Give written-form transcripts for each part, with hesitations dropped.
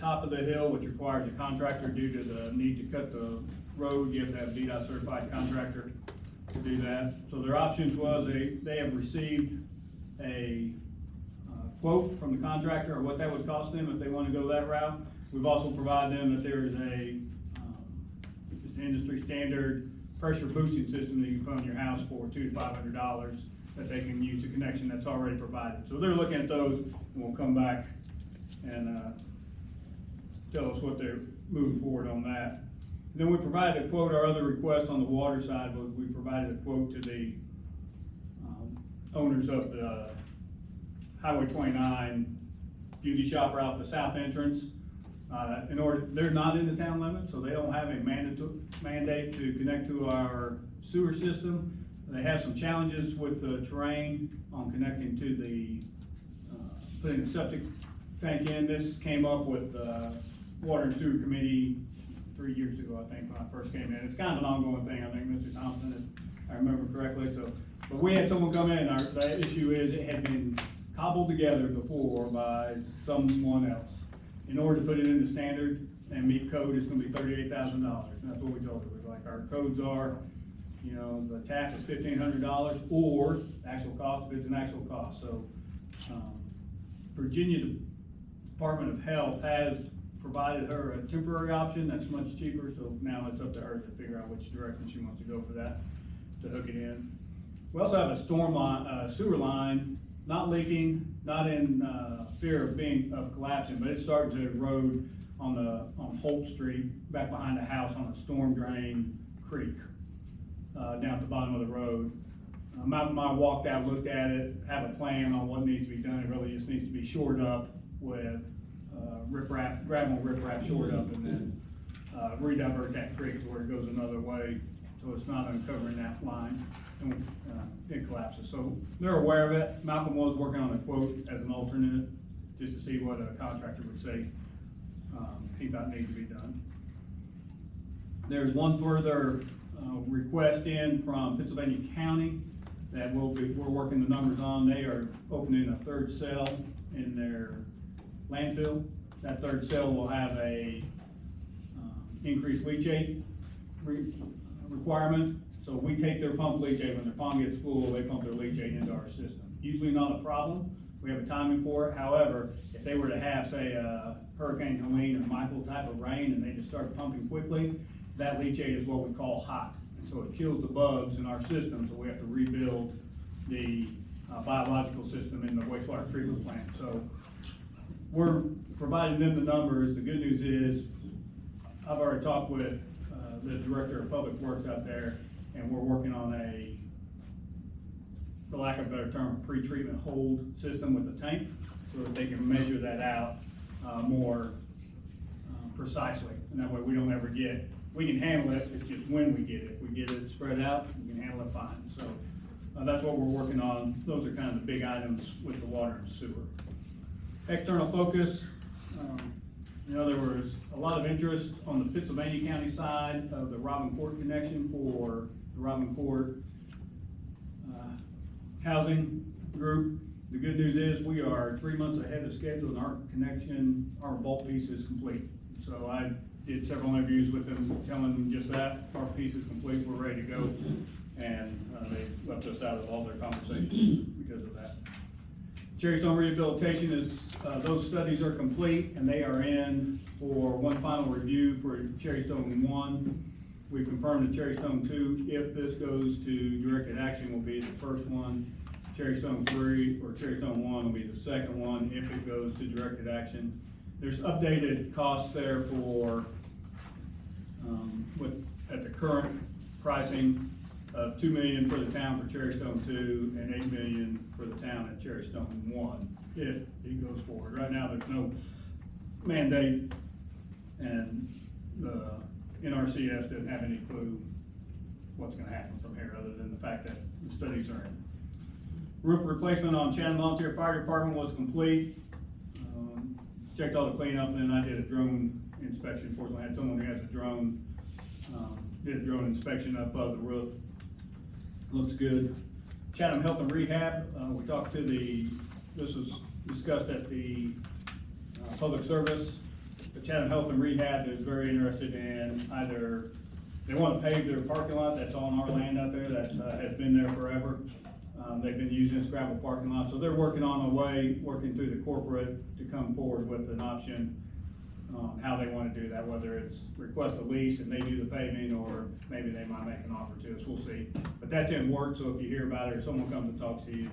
top of the hill, which requires a contractor due to the need to cut the road. You have to have a DDOT certified contractor to do that. So their options was they have received a quote from the contractor or what that would cost them if they want to go that route. We've also provided them that there is a just an industry standard pressure boosting system that you can put on your house for $200 to $500 that they can use a connection that's already provided. So they're looking at those, and we'll come back and tell us what they're moving forward on that. Then we provided a quote. Our other request on the water side was we provided a quote to the owners of the Highway 29 beauty shop route, the south entrance. They're not in the town limits, so they don't have a mandate to connect to our sewer system. They have some challenges with the terrain on connecting to the, putting the septic tank in. This came up with Water and Sewer Committee 3 years ago, I think, when I first came in. It's kind of an ongoing thing, I think, Mr. Thompson, if I remember correctly. So, but we had someone come in, the issue is it had been cobbled together before by someone else. In order to put it into standard and meet code, it's gonna be $38,000, and that's what we told her. We're like, our codes are, you know, the tap is $1,500, or the actual cost if it's an actual cost. So, Virginia Department of Health has provided her a temporary option that's much cheaper, so now it's up to her to figure out which direction she wants to go for that, to hook it in. We also have a storm line, sewer line, not leaking, not in fear of collapsing, but it's starting to erode on Holt Street, back behind the house on a storm drain creek, down at the bottom of the road. Malcolm and I walked out, looked at it, have a plan on what needs to be done. It really just needs to be shored up with riprap, gravel and riprap shored up, and then redivert that creek to where it goes another way, so it's not uncovering that line and it collapses. So they're aware of it. Malcolm was working on a quote as an alternate, just to see what a contractor would say he thought needed to be done. There's one further request in from Pennsylvania County that we're working the numbers on. They are opening a third cell in their landfill. That third cell will have a increased leachate requirement. So we take their pump leachate. When their pond gets full, they pump their leachate into our system. Usually not a problem. We have a timing for it. However, if they were to have, say, a Hurricane Helene or Michael type of rain and they just start pumping quickly, that leachate is what we call hot. And so it kills the bugs in our system, so we have to rebuild the biological system in the wastewater treatment plant. So we're providing them the numbers. The good news is I've already talked with the Director of Public Works out there, and we're working on a, for lack of a better term, a pre-treatment hold system with the tank, so that they can measure that out more precisely. And that way we don't ever get, we can handle it, it's just when we get it. If we get it spread out, we can handle it fine. So that's what we're working on. Those are kind of the big items with the water and sewer. External focus, you know, there was a lot of interest on the Pennsylvania County side of the Robin Court connection for the Robin Court housing group. The good news is we are 3 months ahead of schedule, and our connection, our vault piece is complete. So I did several interviews with them, telling them just that, our piece is complete, we're ready to go. And they left us out of all their conversations because of that. Cherry Stone rehabilitation is, those studies are complete, and they are in for one final review for Cherry Stone 1. We've confirmed that Cherry Stone 2, if this goes to directed action, will be the first one. Cherry Stone 3 or Cherry Stone 1 will be the second one if it goes to directed action. There's updated costs there for, at the current pricing of $2 million for the town for Cherry Stone 2 and $8 million for the town at Cherry Stone 1, if it goes forward. Right now, there's no mandate, and the NRCS doesn't have any clue what's gonna happen from here, other than the fact that the studies are in. Roof replacement on Chatham Volunteer Fire Department was complete. Checked all the cleanup, and then I did a drone inspection. Fortunately, I had someone who has a drone, did a drone inspection up above the roof. Looks good. Chatham Health and Rehab, we talked to this was discussed at the public service. The Chatham Health and Rehab is very interested in either, they want to pave their parking lot that's on our land out there that has been there forever. They've been using this gravel parking lot, so they're working on a way, working through the corporate to come forward with an option on how they want to do that, whether it's request a lease and they do the paving, or maybe they might make an offer to us, we'll see. But that's in work, so if you hear about it or someone comes and talks to you,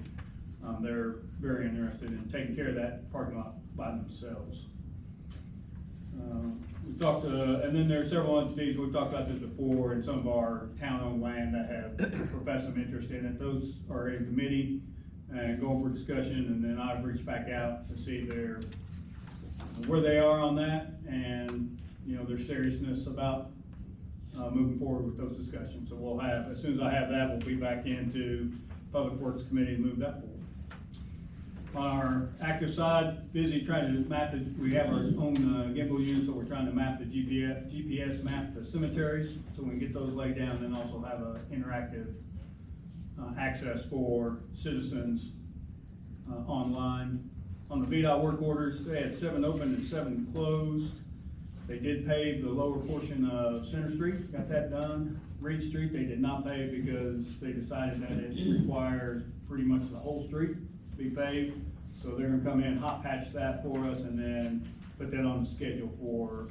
they're very interested in taking care of that parking lot by themselves. We talked, and then there are several entities, we've talked about this before, in some of our town-owned land that have professed some interest in it. Those are in committee and going for discussion, and then I've reached back out to see where they are on that, and, you know, their seriousness about moving forward with those discussions. So we'll have, as soon as I have that, we'll be back into Public Works Committee and move that forward. On our active side, busy trying to map it. We have our own gimbal unit, so we're trying to map the GPS map the cemeteries, so we can get those laid down, and then also have a interactive access for citizens online. On the VDOT work orders, they had 7 open and 7 closed. They did pave the lower portion of Center Street, got that done. Reed Street, they did not pave because they decided that it required pretty much the whole street to be paved. So they're gonna come in, hot patch that for us, and then put that on the schedule for,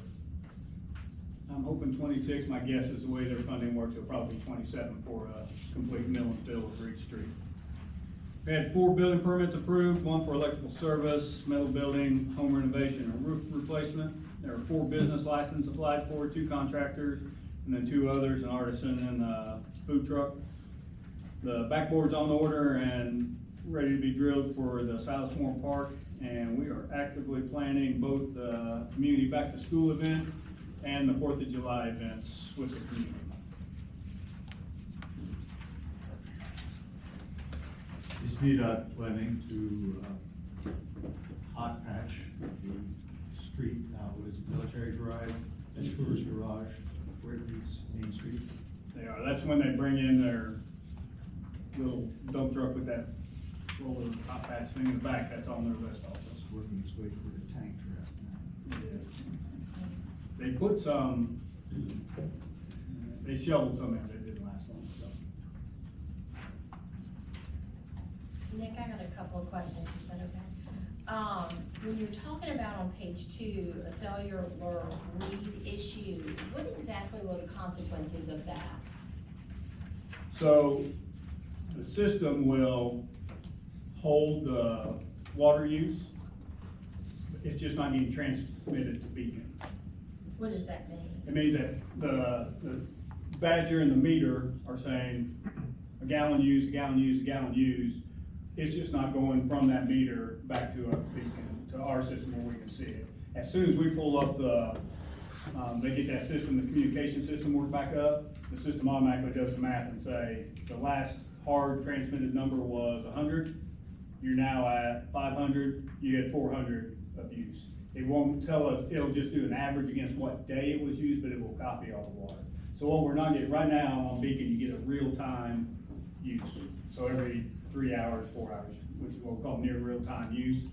I'm hoping 26, my guess is the way their funding works, it'll probably be 27 for a complete mill and fill of Reed Street. We had 4 building permits approved, 1 for electrical service, metal building, home renovation, and roof replacement. There are 4 business licenses applied for, 2 contractors, and then 2 others, an artisan and a food truck. The backboard's on order and ready to be drilled for the Silas Moore Park, and we are actively planning both the community back to school event and the 4th of July events with the community. Is VDOT planning to hot patch the street, what is it, Military Drive, Assure's Garage, where it meets Main Street? They are, that's when they bring in their little dump truck with that roller hot patch thing in the back, that's on their list also. It's working its way toward a tank trap now. It is. They put some, they shoveled some in, they did last one, so. Nick, I got a couple of questions, is that okay? When you're talking about on page 2, a cellular read issue, what exactly were the consequences of that? So the system will hold the water use, it's just not getting transmitted to Beacon. What does that mean? It means that the badger and the meter are saying a gallon used, a gallon used, a gallon used. It's just not going from that meter back to Beacon, to our system where we can see it. As soon as we pull up they get that system, the communication system work back up, the system automatically does the math and say, the last hard transmitted number was 100, you're now at 500, you had 400 of use. It won't tell us, it'll just do an average against what day it was used, but it will copy all the water. So what we're not getting, right now on Beacon, you get a real-time use. So every 3 hours, 4 hours, which is what we call near real-time use.